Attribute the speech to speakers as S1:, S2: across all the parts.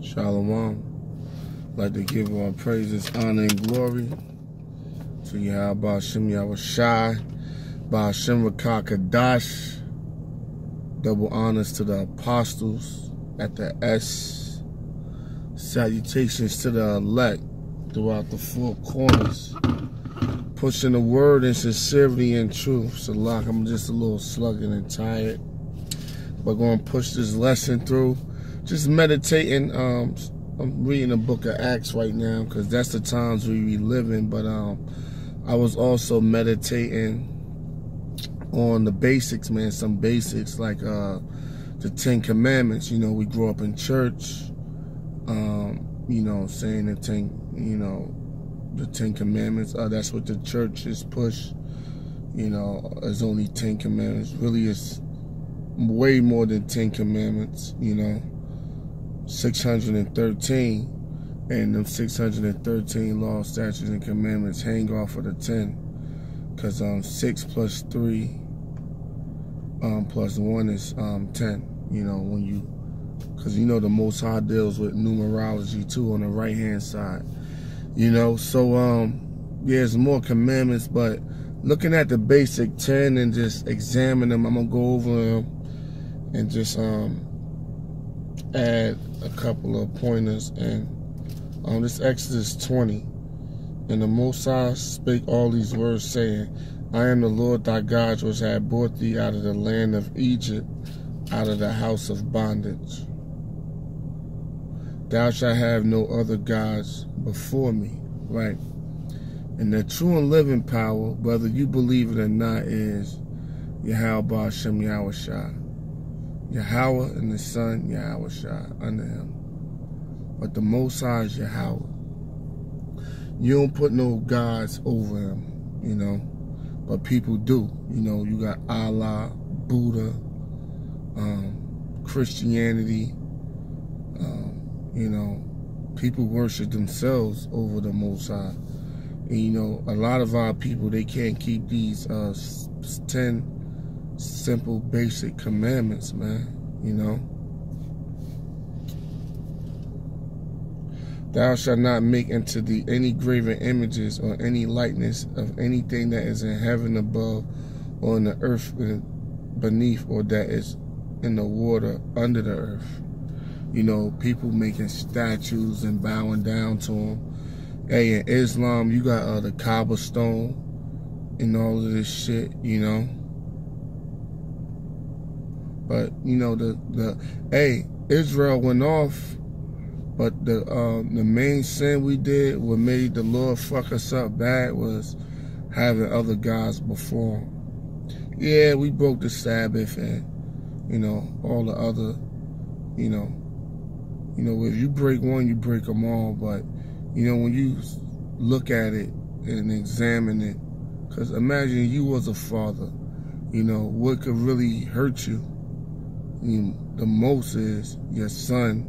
S1: Shalom. I'd like to give all praises, honor, and glory to Yahweh Hashem Yahushai, Ba'ashem Rakah Kadash. Double honors to the apostles at the S. Salutations to the elect throughout the four corners, pushing the word in sincerity and truth. So, like, I'm just a little slugged and tired. We're going to push this lesson through. Just meditating. I'm reading the book of Acts right now because that's the times we be living. But I was also meditating on the basics, man. Some basics like the 10 Commandments. You know, we grew up in church. You know, saying the 10 Commandments. That's what the church is push. You know, there's only 10 Commandments. Really, it's way more than 10 Commandments. You know. 613, and them 613 laws, statutes, and commandments hang off of the 10, because 6 plus 3 plus 1 is 10. You know, when you, because you know the Most High deals with numerology too on the right hand side. You know, so yeah, there's more commandments, but looking at the basic 10 and just examine them, I'm gonna go over them and just add a couple of pointers. And this Exodus 20, and the Most High spake all these words, saying, I am the Lord thy God, which had brought thee out of the land of Egypt, out of the house of bondage. Thou shalt have no other gods before me. Right? And the true and living power, whether you believe it or not, is Yahweh Hashem Yahushai. Yahweh and the Son, Yahushai, under him. But the Most High is Yahweh. You don't put no gods over him, you know. But people do. You know, you got Allah, Buddha, Christianity. You know, people worship themselves over the Most High. And, you know, a lot of our people, they can't keep these 10 simple, basic commandments, man. You know, thou shalt not make unto thee any graven images or any likeness of anything that is in heaven above, or in the earth beneath, or that is in the water under the earth. You know, people making statues and bowing down to them. Hey, in Islam, you got the Kaaba stone and all of this shit, you know. But, you know, hey, Israel went off, but the main sin we did, what made the Lord fuck us up bad, was having other gods before him. Yeah, we broke the Sabbath and, you know, all the other, you know, if you break one, you break them all. But, you know, when you look at it and examine it, because imagine you was a father, you know, what could really hurt you the most is your son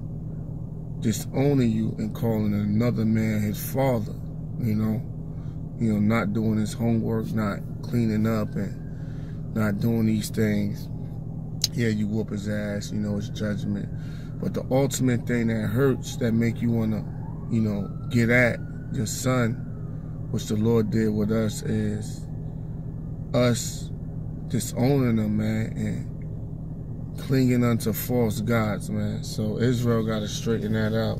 S1: disowning you and calling another man his father, you know, not doing his homework, not cleaning up, and not doing these things. Yeah, you whoop his ass, you know, it's judgment. But the ultimate thing that hurts, that make you want to, you know, get at your son, which the Lord did with us, is us disowning him, man, and clinging unto false gods, man. So Israel got to straighten that out,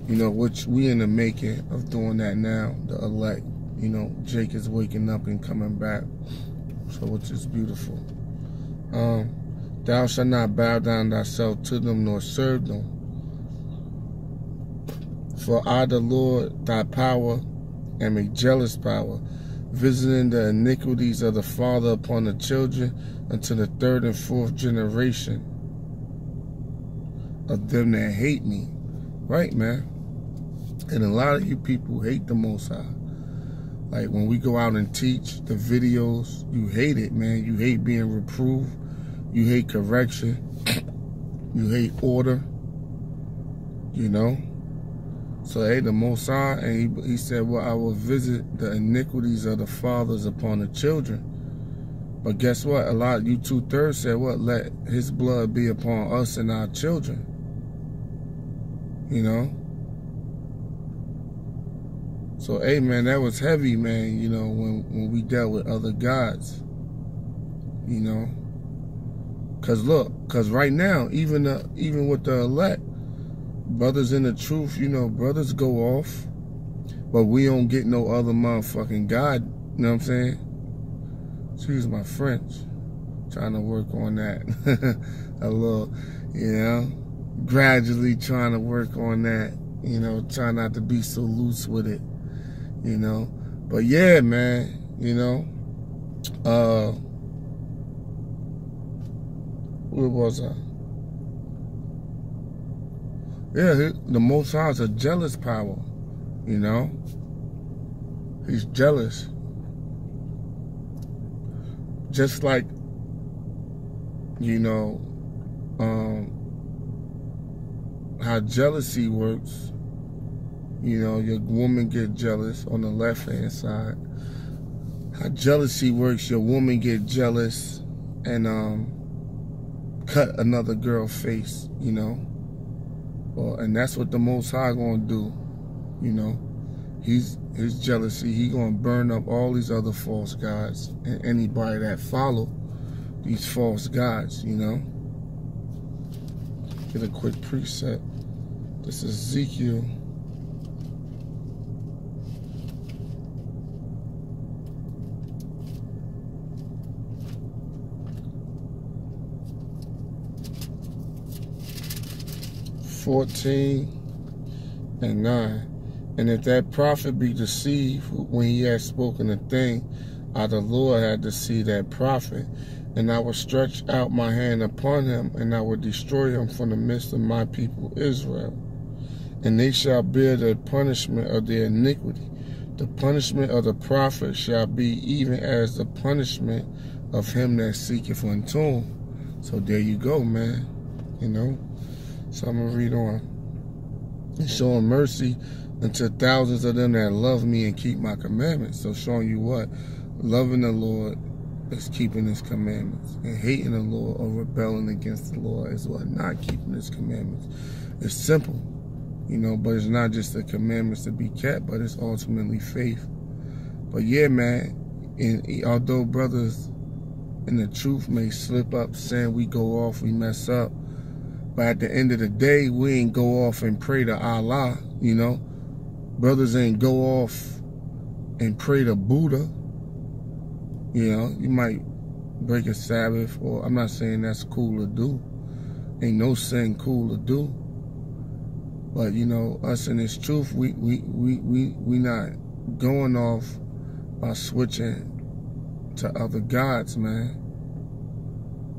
S1: you know, which we in the making of doing that now, the elect. You know, Jake is waking up and coming back, so which is beautiful. Thou shalt not bow down thyself to them, nor serve them. For I, the Lord, thy power, am a jealous power, visiting the iniquities of the father upon the children unto the 3rd and 4th generation of them that hate me. Right, man? And a lot of you people hate the Most High. Like, when we go out and teach the videos, you hate it, man. You hate being reproved. You hate correction. You hate order. You know? So, hey, the Most High, and he said, well, I will visit the iniquities of the fathers upon the children. But guess what? A lot of you 2/3 said, what? Let his blood be upon us and our children. you know. So, hey, man, that was heavy, man, you know, when we dealt with other gods, you know. Because right now, even with the elect, brothers in the truth, you know, brothers go off, but we don't get no other motherfucking God, you know what I'm saying? Excuse my French. Trying to work on that a little, you know, gradually trying to work on that, you know, try not to be so loose with it, you know. But yeah, man, you know, where was I? Yeah, the Most High is a jealous power, you know. He's jealous. Just like, you know, how jealousy works. You know, your woman get jealous on the left-hand side. How jealousy works, your woman get jealous and cut another girl's face, you know. Well, and that's what the Most High gonna do, you know. His jealousy, he gonna burn up all these other false gods and anybody that follow these false gods, you know. Get a quick preset. This is Ezekiel. (14:9). And if that prophet be deceived when he had spoken a thing, I the Lord had to see that prophet, and I will stretch out my hand upon him, and I will destroy him from the midst of my people Israel. And they shall bear the punishment of their iniquity. The punishment of the prophet shall be even as the punishment of him that seeketh unto him. So there you go, man. You know. So I'm going to read on. And showing mercy unto thousands of them that love me and keep my commandments. So showing you what? Loving the Lord is keeping his commandments. And hating the Lord or rebelling against the Lord is what? Not keeping his commandments. It's simple, you know, but it's not just the commandments to be kept, but it's ultimately faith. But yeah, man, and although brothers in the truth may slip up saying we go off, we mess up, but at the end of the day, we ain't go off and pray to Allah, you know. Brothers ain't go off and pray to Buddha. You know, you might break a Sabbath, or I'm not saying that's cool to do. Ain't no sin cool to do. But, you know, us in this truth, we not going off by switching to other gods, man.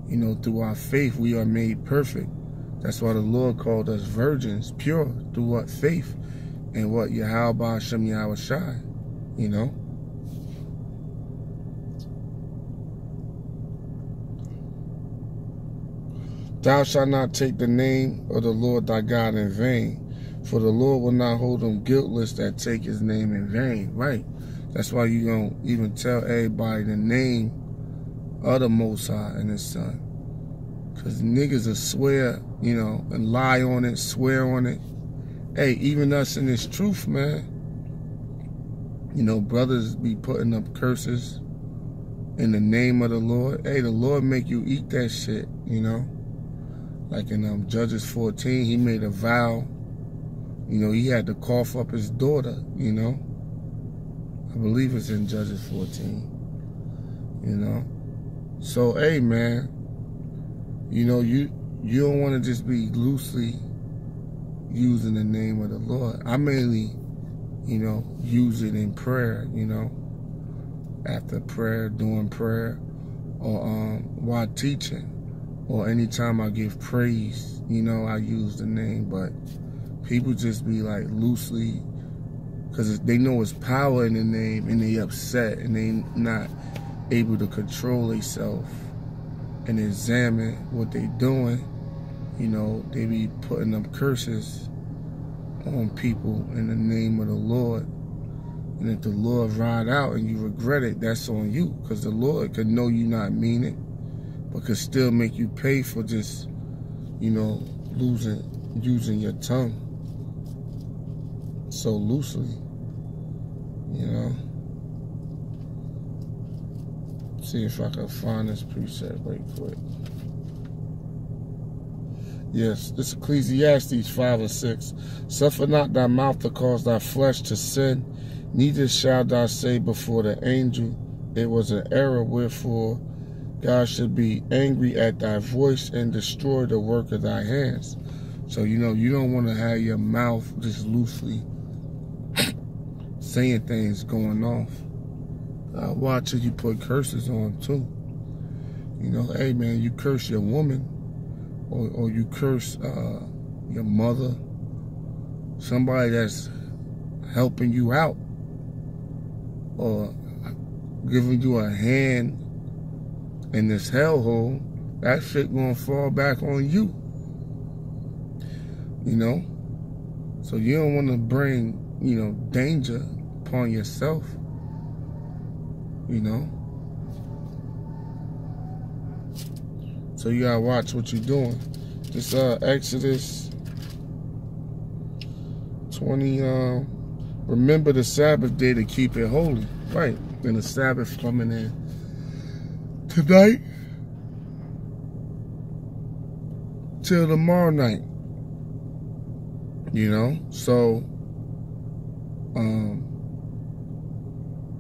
S1: You know, through our faith, we are made perfect. That's why the Lord called us virgins, pure, through what? Faith. And what? Yahweh Hashem Yahweh Shai, you know? Thou shalt not take the name of the Lord thy God in vain, for the Lord will not hold them guiltless that take his name in vain. Right. That's why you don't even tell everybody the name of the Most High and his Son. Because niggas will swear, you know, and lie on it, swear on it. Hey, even us in this truth, man. You know, brothers be putting up curses in the name of the Lord. Hey, the Lord make you eat that shit, you know. Like in Judges 14, he made a vow. You know, he had to cough up his daughter, you know. I believe it's in Judges 14, you know. So, hey, man, you know, you don't want to just be loosely using the name of the Lord. I mainly, you know, use it in prayer, you know, after prayer, doing prayer, or while teaching, or anytime I give praise, you know, I use the name. But people just be like loosely, because they know it's power in the name, and they upset, and they not able to control themselves and examine what they doing. You know, they be putting up curses on people in the name of the Lord. And if the Lord ride out and you regret it, that's on you. Because the Lord could know you not mean it, but could still make you pay for just, you know, using your tongue. so loosely, you know. See if I can find this precept right quick. Yes, this Ecclesiastes 5:6. Suffer not thy mouth to cause thy flesh to sin, neither shalt thou say before the angel, it was an error, wherefore God should be angry at thy voice and destroy the work of thy hands. So, you know, you don't want to have your mouth just loosely saying things going off. Watch till you put curses on too. You know, hey man, you curse your woman, or you curse your mother, somebody that's helping you out, or giving you a hand in this hellhole, that shit gonna fall back on you. You know? So you don't want to bring, you know, danger upon yourself. You know? So you gotta watch what you're doing. This Exodus 20, remember the Sabbath day to keep it holy. Right. And the Sabbath coming in tonight till tomorrow night. You know? So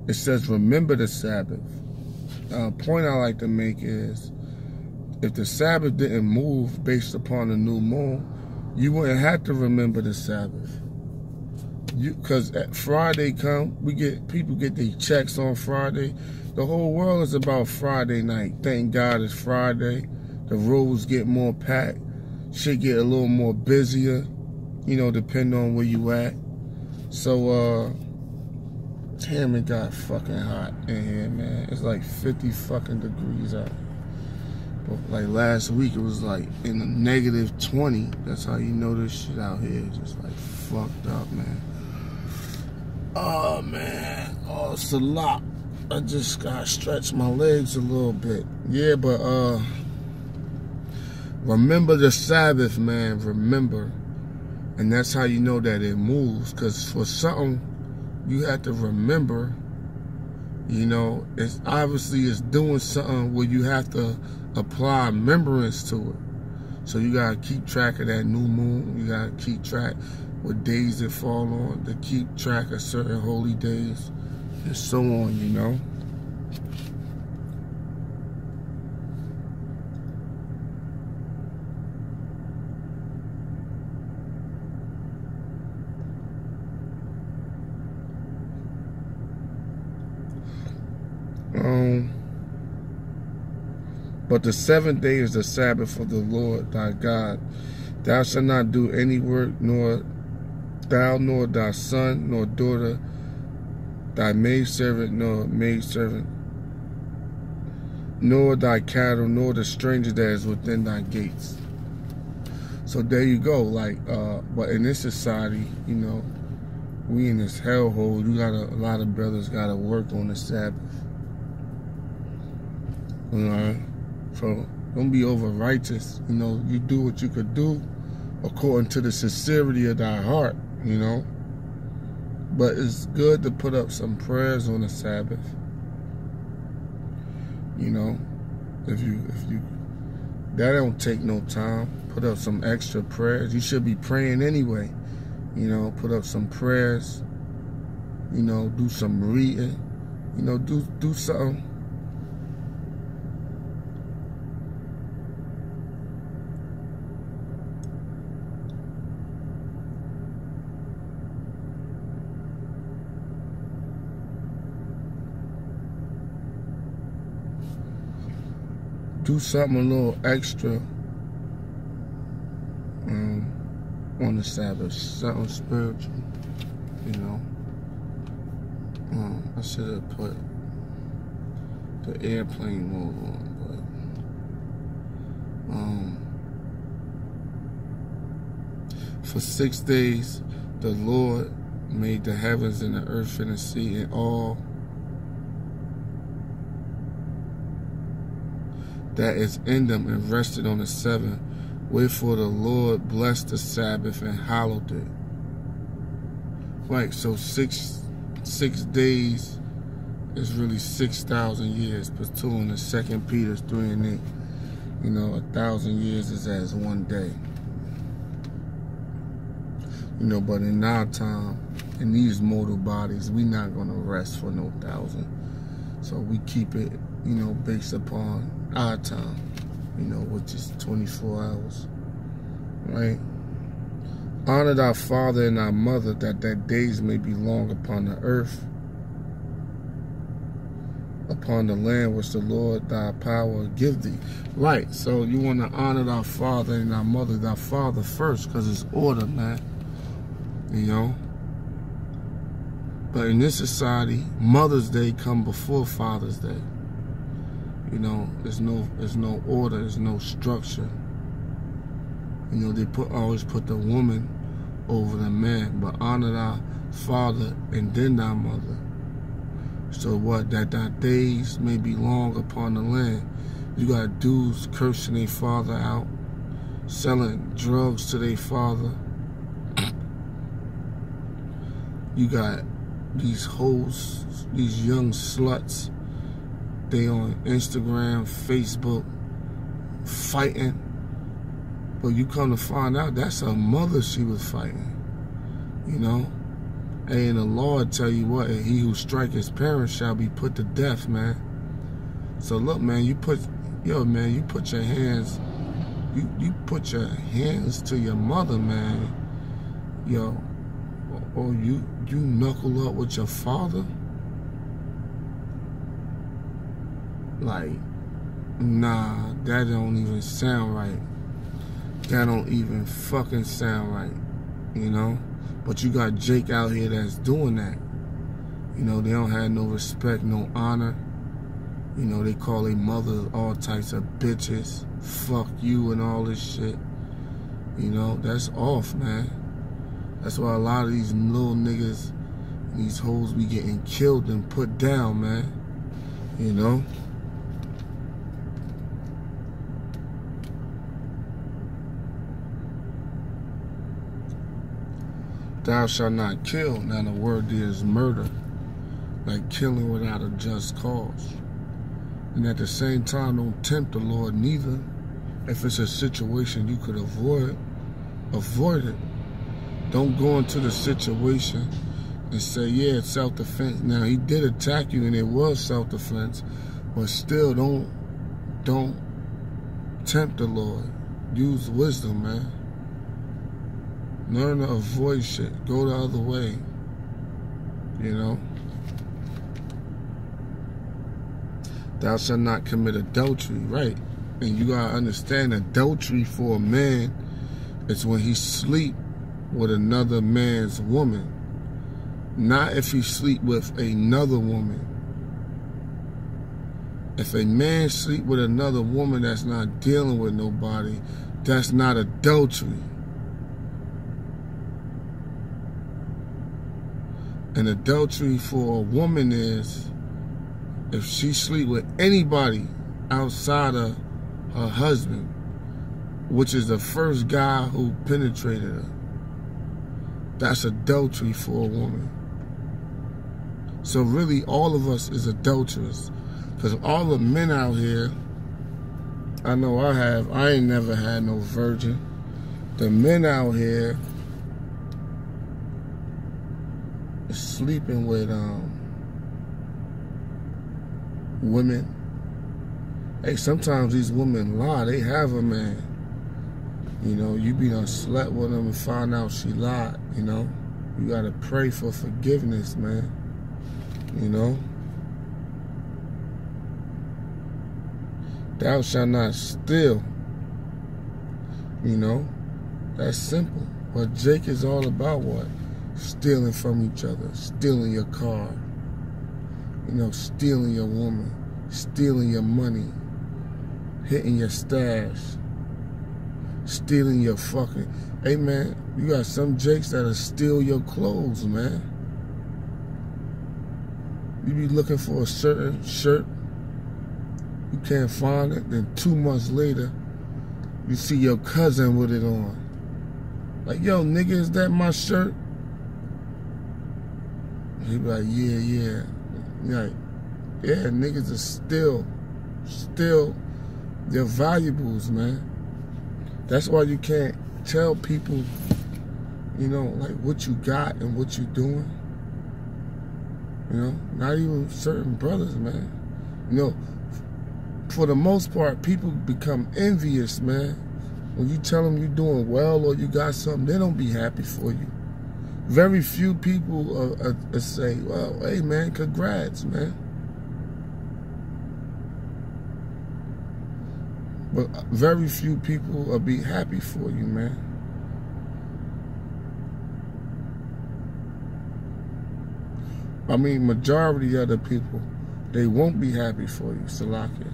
S1: it says remember the Sabbath. Point I like to make is, if the Sabbath didn't move based upon the new moon, you wouldn't have to remember the Sabbath. Because at Friday come, people get their checks on Friday. The whole world is about Friday night. Thank God it's Friday. The roads get more packed. Shit get a little more busier, you know, depending on where you at. So, damn, it got fucking hot in here, man. It's like 50 fucking degrees out. But like last week, it was like in the negative 20. That's how you know this shit out here. Just like fucked up, man. Oh, man. Oh, it's a lot. I just gotta stretch my legs a little bit. Yeah, but remember the Sabbath, man. Remember. And that's how you know that it moves. Because for something you have to remember, you know, it's obviously it's doing something where you have to apply remembrance to it. So you gotta keep track of that new moon. You gotta keep track what days it fall on, to keep track of certain holy days, and so on, you know. But the seventh day is the Sabbath of the Lord thy God. Thou shalt not do any work, nor thou, nor thy son, nor daughter, thy maidservant, nor maidservant, nor thy cattle, nor the stranger that is within thy gates. So there you go. Like, but in this society, you know, we in this hellhole. You got a lot of brothers got to work on the Sabbath. You know, so don't be over righteous. You know, you do what you could do according to the sincerity of thy heart. You know, but it's good to put up some prayers on the Sabbath. You know, if you that don't take no time. Put up some extra prayers. You should be praying anyway. You know, put up some prayers. You know, do some reading. You know, do something. Do something a little extra on the Sabbath, something spiritual, you know. I should have put the airplane mode on, but for 6 days the Lord made the heavens and the earth and the sea and all that is in them, and rested on the seventh. Wherefore the Lord blessed the Sabbath and hallowed it. Right, so six days is really 6,000 years. Put 2 in the 2 Peter 3 and 8. You know, 1,000 years is as 1 day. You know, but in our time, in these mortal bodies, we not gonna rest for no 1,000. So we keep it, you know, based upon our time, you know, which is 24 hours, right? Honor thy father and thy mother, that thy days may be long upon the earth, upon the land which the Lord thy power give thee. Right, so you want to honor thy father and thy mother, thy father first, because it's order, man. You know? But in this society, Mother's Day come before Father's Day. You know, there's no order, there's no structure. You know, they always put the woman over the man, but honor thy father and then thy mother. So what? That thy days may be long upon the land. You got dudes cursing their father out, selling drugs to their father. You got these hoes, these young sluts, they on Instagram, Facebook, fighting. But you come to find out that's her mother she was fighting, you know? And the Lord tell you what, he who strike his parents shall be put to death, man. So look, man, you put your hands, you put your hands to your mother, man. Yo, or you knuckle up with your father? Like, nah, that don't even sound right. That don't even fucking sound right, you know? But you got Jake out here that's doing that. You know, they don't have no respect, no honor. You know, they call their mother all types of bitches. Fuck you and all this shit. You know, that's off, man. That's why a lot of these little niggas, these hoes be getting killed and put down, man. You know? Thou shalt not kill. Now the word there is murder. Like killing without a just cause. And at the same time, don't tempt the Lord neither. If it's a situation you could avoid it. Don't go into the situation and say, yeah, it's self-defense. Now, he did attack you and it was self-defense, but still don't tempt the Lord. Use wisdom, man. Learn to avoid shit. Go the other way. You know? Thou shalt not commit adultery, right? And you gotta understand, adultery for a man is when he sleep with another man's woman. Not if he sleep with another woman. If a man sleep with another woman that's not dealing with nobody, that's not adultery. And adultery for a woman is if she sleep with anybody outside of her husband, which is the first guy who penetrated her. That's adultery for a woman. So really, all of us is adulterers. Because all the men out here, I know I ain't never had no virgin. The men out here is sleeping with women. Hey, sometimes these women lie. They have a man. You know, you be done slept with them and find out she lied, you know. You gotta pray for forgiveness, man. You know. Thou shalt not steal. You know. That's simple. But Jake is all about what? Stealing from each other. Stealing your car. You know, stealing your woman. Stealing your money. Hitting your stash. Stealing your fucking... Hey, man, you got some Jakes that'll steal your clothes, man. You be looking for a certain shirt. You can't find it. Then 2 months later, you see your cousin with it on. Like, yo, nigga, is that my shirt? He be like, yeah. Like, yeah, niggas are still, they're valuables, man. That's why you can't tell people, you know, like what you got and what you doing. You know, not even certain brothers, man. You know, for the most part, people become envious, man. When you tell them you're doing well or you got something, they don't be happy for you. Very few people say, well, hey, man, congrats, man. But very few people will be happy for you, man. I mean, majority of the people, they won't be happy for you, Salakia.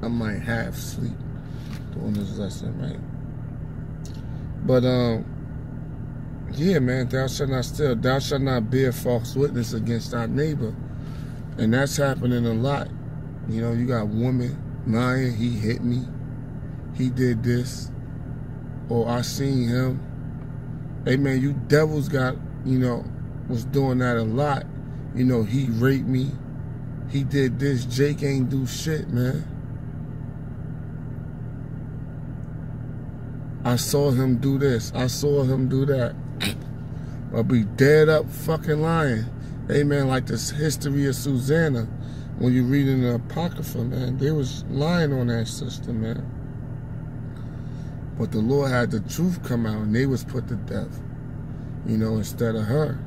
S1: I might half sleep doing this lesson, right? But, yeah, man, thou shalt not steal. Thou shalt not bear false witness against thy neighbor. And that's happening a lot. You know, you got women lying, he hit me, he did this, or I seen him. Hey, man, you devils got, you know, was doing that a lot. You know, he raped me, he did this, Jake ain't do shit, man. I saw him do this, I saw him do that. I'll be dead up fucking lying. Hey, man, like this history of Susanna, when you read in the Apocrypha, man, they was lying on that sister, man. But the Lord had the truth come out and they was put to death, you know, instead of her.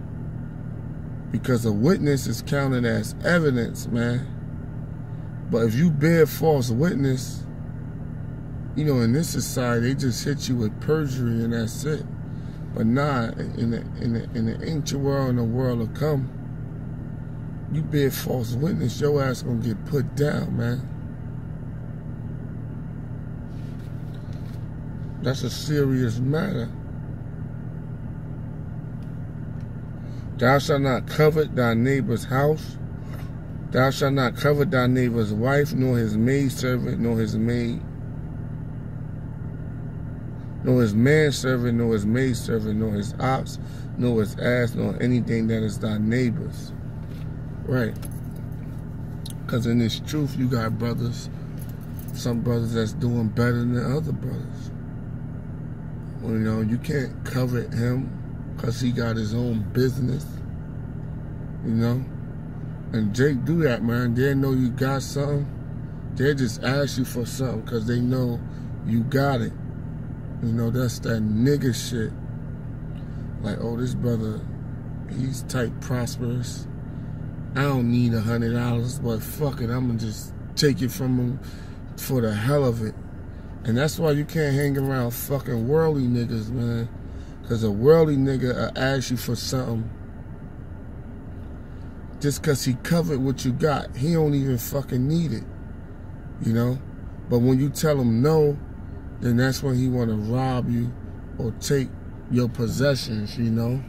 S1: Because a witness is counted as evidence, man. But if you bear false witness, you know, in this society, they just hit you with perjury and that's it. But nah, in the ancient world and the world to come, you bear false witness, your ass gonna get put down, man. That's a serious matter. Thou shalt not covet thy neighbor's house. Thou shalt not covet thy neighbor's wife, nor his maidservant, nor his maid, nor his manservant, nor his maidservant, nor his ox, nor his ass, nor anything that is thy neighbor's. Right. Because in this truth, you got brothers, some brothers that's doing better than other brothers. Well, you know, you can't covet him because he got his own business, you know. And Jake do that, man. They know you got something. They just ask you for something because they know you got it. You know, that's that nigga shit. Like, oh, this brother, he's tight prosperous. I don't need $100, but fuck it, I'm gonna just take it from him for the hell of it. And that's why you can't hang around fucking worldly niggas, man. Because a worldly nigga will ask you for something just because he covered what you got. He don't even fucking need it, you know? But when you tell him no, then that's when he want to rob you or take your possessions, you know?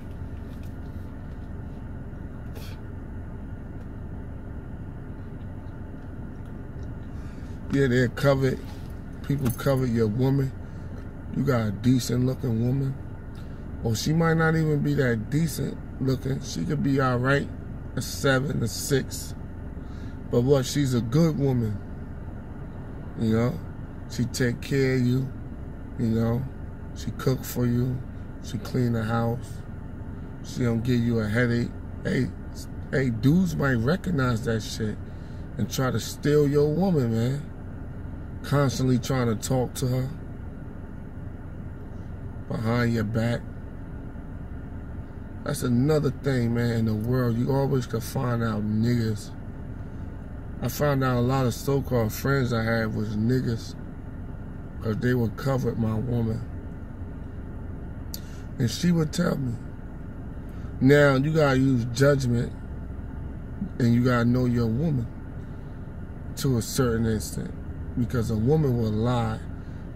S1: Yeah, they're covered. People covet your woman. You got a decent looking woman. Or she might not even be that decent looking. She could be all right, a 7, a 6. But what, she's a good woman. You know? She take care of you. You know? She cook for you. She clean the house. She don't give you a headache. Hey, dudes might recognize that shit and try to steal your woman, man. Constantly trying to talk to her behind your back. That's another thing, man, in the world. You always can find out niggas. I found out a lot of so-called friends I had was niggas because they would covet my woman. And she would tell me. Now, you gotta use judgment and you gotta know your woman to a certain extent. Because a woman will lie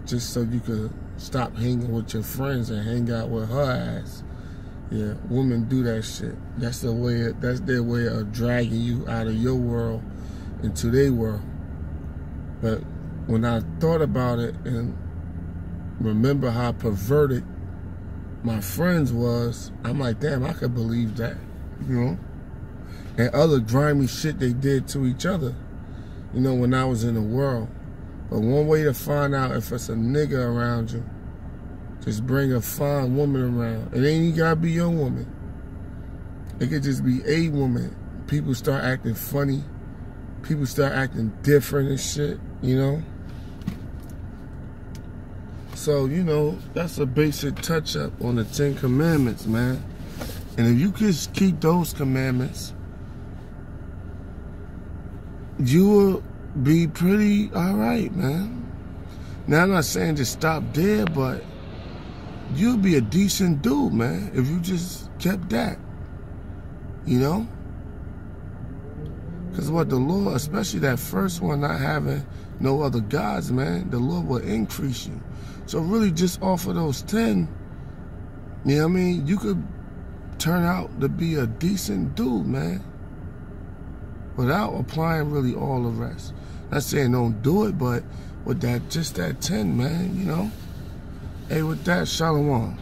S1: just so you could stop hanging with your friends and hang out with her ass. Yeah, women do that shit. That's their way of dragging you out of your world into their world. But when I thought about it and remember how perverted my friends was, I'm like, damn, I could believe that. you know, and other grimy shit they did to each other, you know, when I was in the world. But one way to find out if it's a nigga around you, just bring a fine woman around. It ain't even gotta be your woman. It could just be a woman. People start acting funny. People start acting different and shit, you know? So, you know, that's a basic touch-up on the 10 Commandments, man. And if you just keep those commandments, you will be pretty all right, man. Now, I'm not saying just stop there, but you'll be a decent dude, man, if you just kept that, you know? Because what the Lord, especially that first one, not having no other gods, man, the Lord will increase you. So really just off of those 10, you know what I mean? You could turn out to be a decent dude, man, without applying really all the rest. Not saying don't do it, but with that, just that 10, man, you know? Hey, with that, shalom.